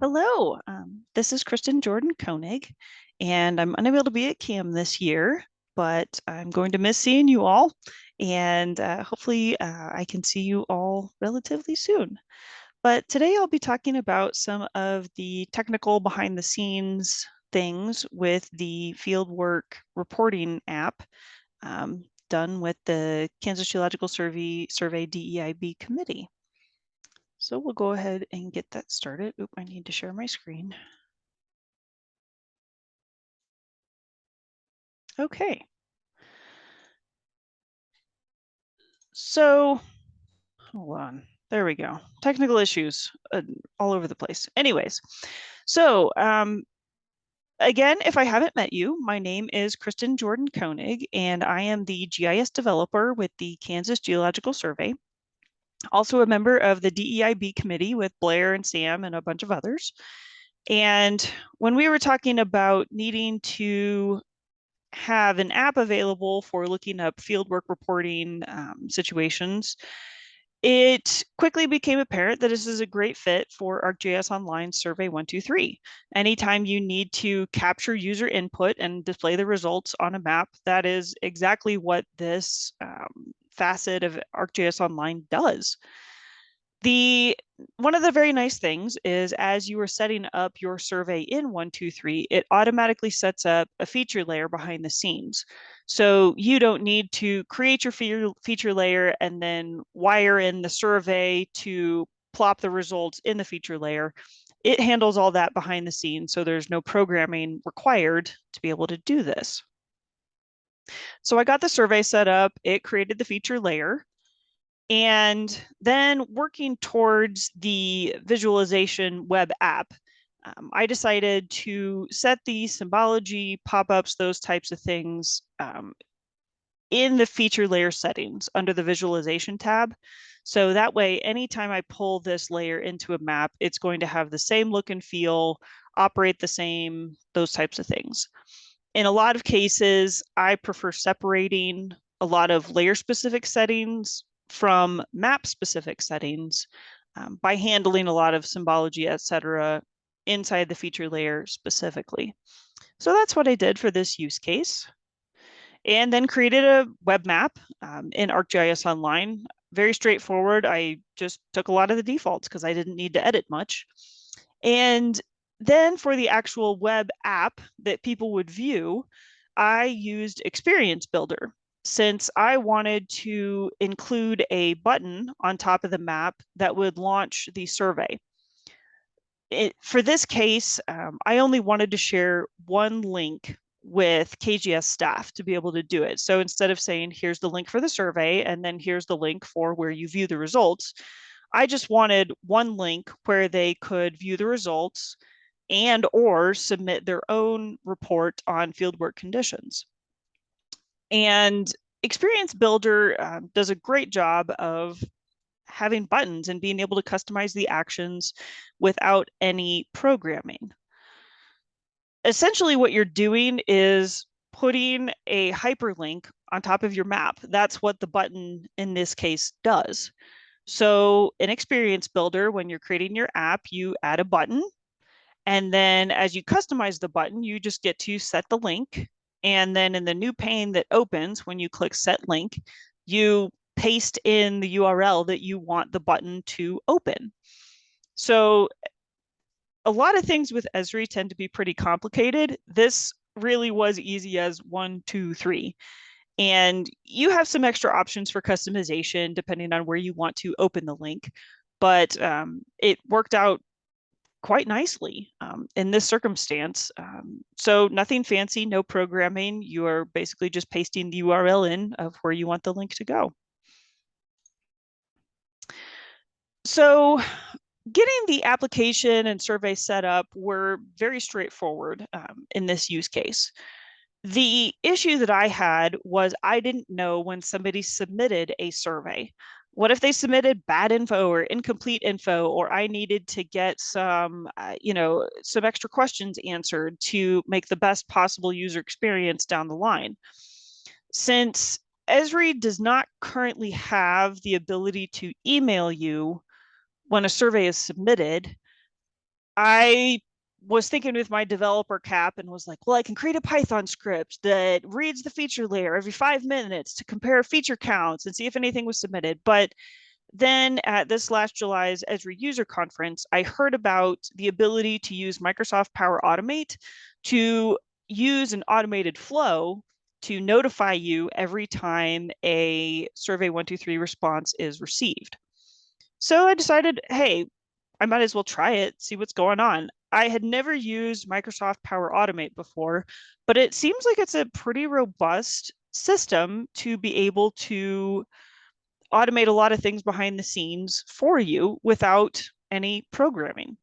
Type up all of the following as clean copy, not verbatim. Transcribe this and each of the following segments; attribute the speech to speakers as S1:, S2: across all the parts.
S1: Hello, this is Kristen Jordan Koenig, and I'm unable to be at CAM this year, but I'm going to miss seeing you all, and hopefully I can see you all relatively soon. But today I'll be talking about some of the technical behind the scenes things with the Fieldwork reporting app done with the Kansas Geological Survey DEIB committee. So we'll go ahead and get that started. Oop, I need to share my screen. Okay. So, hold on. There we go. Technical issues all over the place. Anyways, so again, if I haven't met you, my name is Kristen Jordan Koenig, and I am the GIS developer with the Kansas Geological Survey. Also a member of the DEIB committee with Blair and Sam and a bunch of others. And when we were talking about needing to have an app available for looking up fieldwork reporting situations, it quickly became apparent that this is a great fit for ArcGIS Online Survey 123. Anytime you need to capture user input and display the results on a map, that is exactly what this facet of ArcGIS Online does. One of the very nice things is as you are setting up your survey in 123, it automatically sets up a feature layer behind the scenes. So you don't need to create your feature layer and then wire in the survey to plop the results in the feature layer. It handles all that behind the scenes, so there's no programming required to be able to do this. So I got the survey set up, it created the feature layer. And then working towards the visualization web app, I decided to set the symbology, pop-ups, those types of things in the feature layer settings under the visualization tab. So that way, anytime I pull this layer into a map, it's going to have the same look and feel, operate the same, those types of things. In a lot of cases, I prefer separating a lot of layer specific settings from map specific settings by handling a lot of symbology, etc., inside the feature layer specifically. So that's what I did for this use case. And then created a web map in ArcGIS Online. Very straightforward. I just took a lot of the defaults because I didn't need to edit much. And then for the actual web app that people would view, I used Experience Builder since I wanted to include a button on top of the map that would launch the survey. For this case, I only wanted to share one link with KGS staff to be able to do it. So instead of saying, here's the link for the survey, and then here's the link for where you view the results, I just wanted one link where they could view the results and or submit their own report on fieldwork conditions. And Experience Builder does a great job of having buttons and being able to customize the actions without any programming. Essentially, what you're doing is putting a hyperlink on top of your map. That's what the button in this case does. So in Experience Builder, when you're creating your app, you add a button. And then as you customize the button, you just get to set the link. And then in the new pane that opens, when you click Set Link, you paste in the URL that you want the button to open. So a lot of things with Esri tend to be pretty complicated. This really was easy as 1, 2, 3. And you have some extra options for customization depending on where you want to open the link. But it worked out quite nicely in this circumstance. So nothing fancy, no programming. You are basically just pasting the URL in of where you want the link to go. So getting the application and survey set up were very straightforward in this use case. The issue that I had was I didn't know when somebody submitted a survey. What if they submitted bad info or incomplete info, or I needed to get some, some extra questions answered to make the best possible user experience down the line? Since Esri does not currently have the ability to email you when a survey is submitted, I was thinking with my developer cap and was like, well, I can create a Python script that reads the feature layer every 5 minutes to compare feature counts and see if anything was submitted. But then at this last July's Esri user conference, I heard about the ability to use Microsoft Power Automate to use an automated flow to notify you every time a Survey 123 response is received. So I decided, hey, I might as well try it, see what's going on. I had never used Microsoft Power Automate before, but it seems like it's a pretty robust system to be able to automate a lot of things behind the scenes for you without any programming.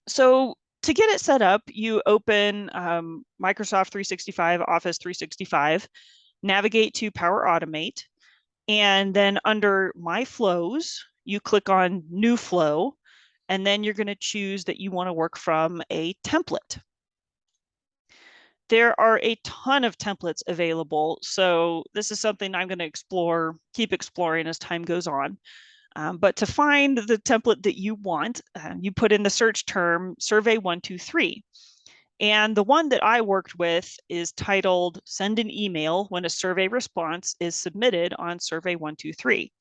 S1: So to get it set up, you open Microsoft 365, Office 365, navigate to Power Automate, and then under My Flows, you click on New Flow, and then you're going to choose that you want to work from a template. There are a ton of templates available, so this is something I'm going to keep exploring as time goes on. But to find the template that you want, you put in the search term Survey 123. And the one that I worked with is titled Send an Email When a Survey Response is Submitted on Survey 123.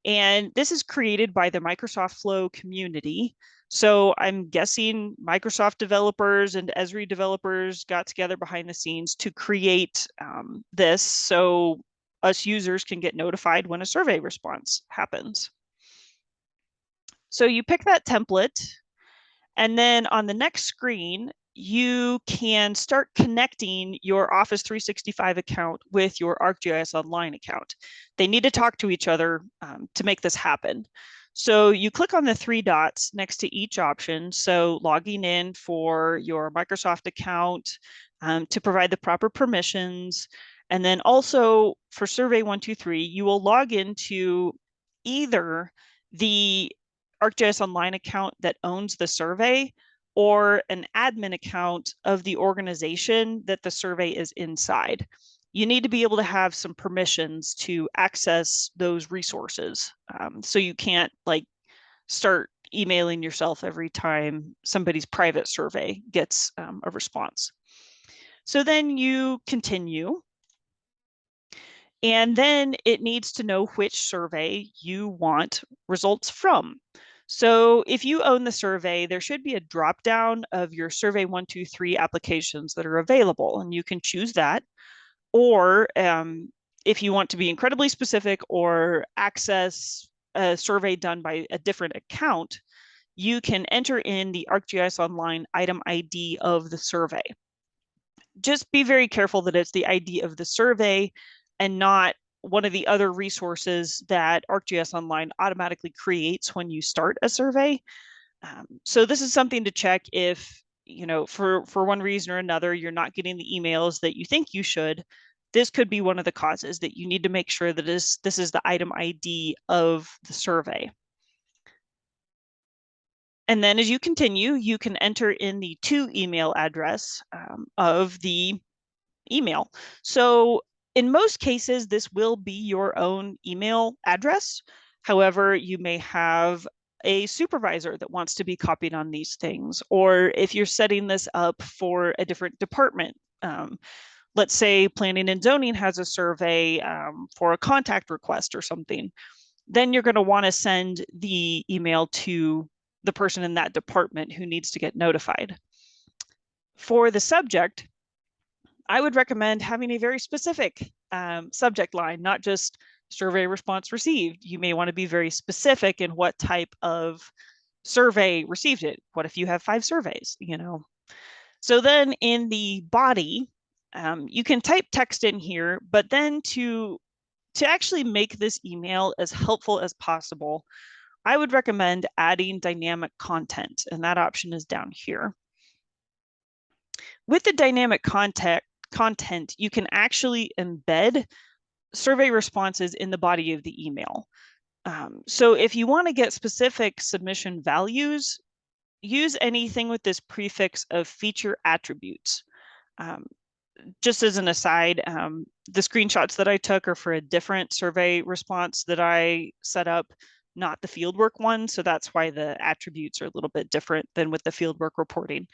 S1: And this is created by the Microsoft Flow community. So I'm guessing Microsoft developers and Esri developers got together behind the scenes to create this so us users can get notified when a survey response happens. So you pick that template, and then on the next screen, you can start connecting your Office 365 account with your ArcGIS Online account. They need to talk to each other to make this happen. So you click on the three dots next to each option. So logging in for your Microsoft account to provide the proper permissions. And then also for Survey 123, you will log into either the ArcGIS Online account that owns the survey or an admin account of the organization that the survey is inside. You need to be able to have some permissions to access those resources. So you can't like start emailing yourself every time somebody's private survey gets a response. So then you continue. And then it needs to know which survey you want results from. So if you own the survey, there should be a drop down of your Survey 123 applications that are available, and you can choose that. Or if you want to be incredibly specific or access a survey done by a different account, you can enter in the ArcGIS Online item ID of the survey. Just be very careful that it's the ID of the survey and not one of the other resources that ArcGIS Online automatically creates when you start a survey. So this is something to check if, you know, for one reason or another, you're not getting the emails that you think you should. This could be one of the causes that you need to make sure that this is the item ID of the survey. And then as you continue, you can enter in the to email address of the email. So in most cases, this will be your own email address. However, you may have a supervisor that wants to be copied on these things, or if you're setting this up for a different department, let's say planning and zoning has a survey for a contact request or something, then you're going to want to send the email to the person in that department who needs to get notified. For the subject, I would recommend having a very specific subject line, not just survey response received. You may want to be very specific in what type of survey received it. What if you have 5 surveys, you know? So then in the body, you can type text in here, but then to actually make this email as helpful as possible, I would recommend adding dynamic content, and that option is down here. With the dynamic content, you can actually embed survey responses in the body of the email. So if you want to get specific submission values, use anything with this prefix of feature attributes. Just as an aside, the screenshots that I took are for a different survey response that I set up, not the fieldwork one. So that's why the attributes are a little bit different than with the fieldwork reporting.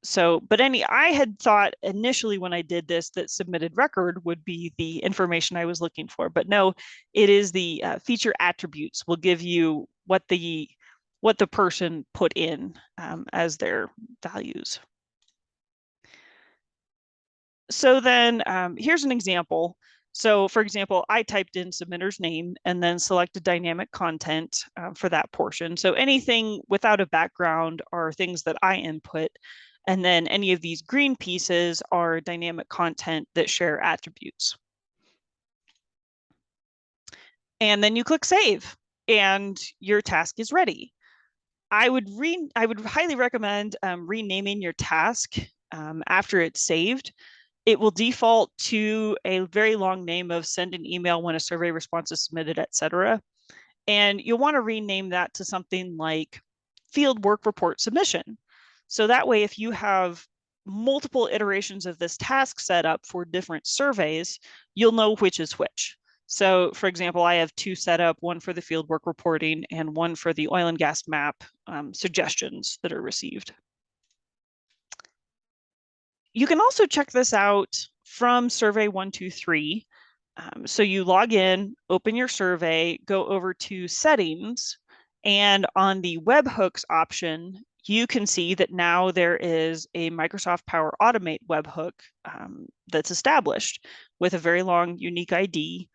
S1: But I had thought initially when I did this that submitted record would be the information I was looking for, but no, it is the feature attributes will give you what the person put in as their values. So then here's an example. So for example, I typed in submitter's name and then selected dynamic content for that portion. So anything without a background are things that I input. And then any of these green pieces are dynamic content that share attributes. And then you click save and your task is ready. I would highly recommend renaming your task after it's saved. It will default to a very long name of send an email when a survey response is submitted, etc. And you'll want to rename that to something like field work report submission. So that way, if you have multiple iterations of this task set up for different surveys, you'll know which is which. So for example, I have two set up, one for the fieldwork reporting and one for the oil and gas map suggestions that are received. You can also check this out from Survey 123. So you log in, open your survey, go over to settings, and on the webhooks option, you can see that now there is a Microsoft Power Automate webhook that's established with a very long unique ID.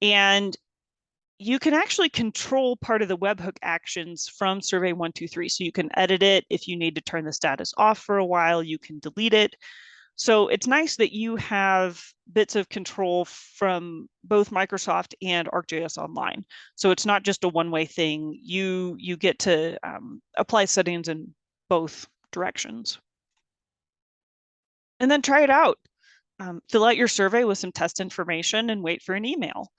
S1: And you can actually control part of the webhook actions from Survey 123. So you can edit it. If you need to turn the status off for a while, you can delete it. So it's nice that you have bits of control from both Microsoft and ArcGIS Online. So it's not just a one-way thing. You get to apply settings in both directions. And then try it out. Fill out your survey with some test information and wait for an email.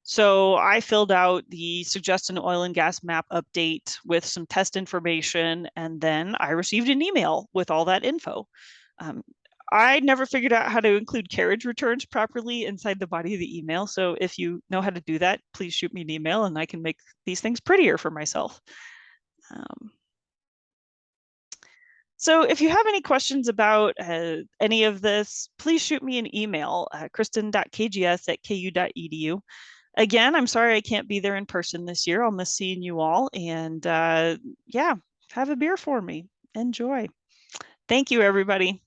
S1: So I filled out the suggest an oil and gas map update with some test information, and then I received an email with all that info. I never figured out how to include carriage returns properly inside the body of the email. So if you know how to do that, please shoot me an email and I can make these things prettier for myself. So if you have any questions about any of this, please shoot me an email, kristen.kgs@ku.edu. Again, I'm sorry I can't be there in person this year. I'll miss seeing you all. And yeah, have a beer for me. Enjoy. Thank you, everybody.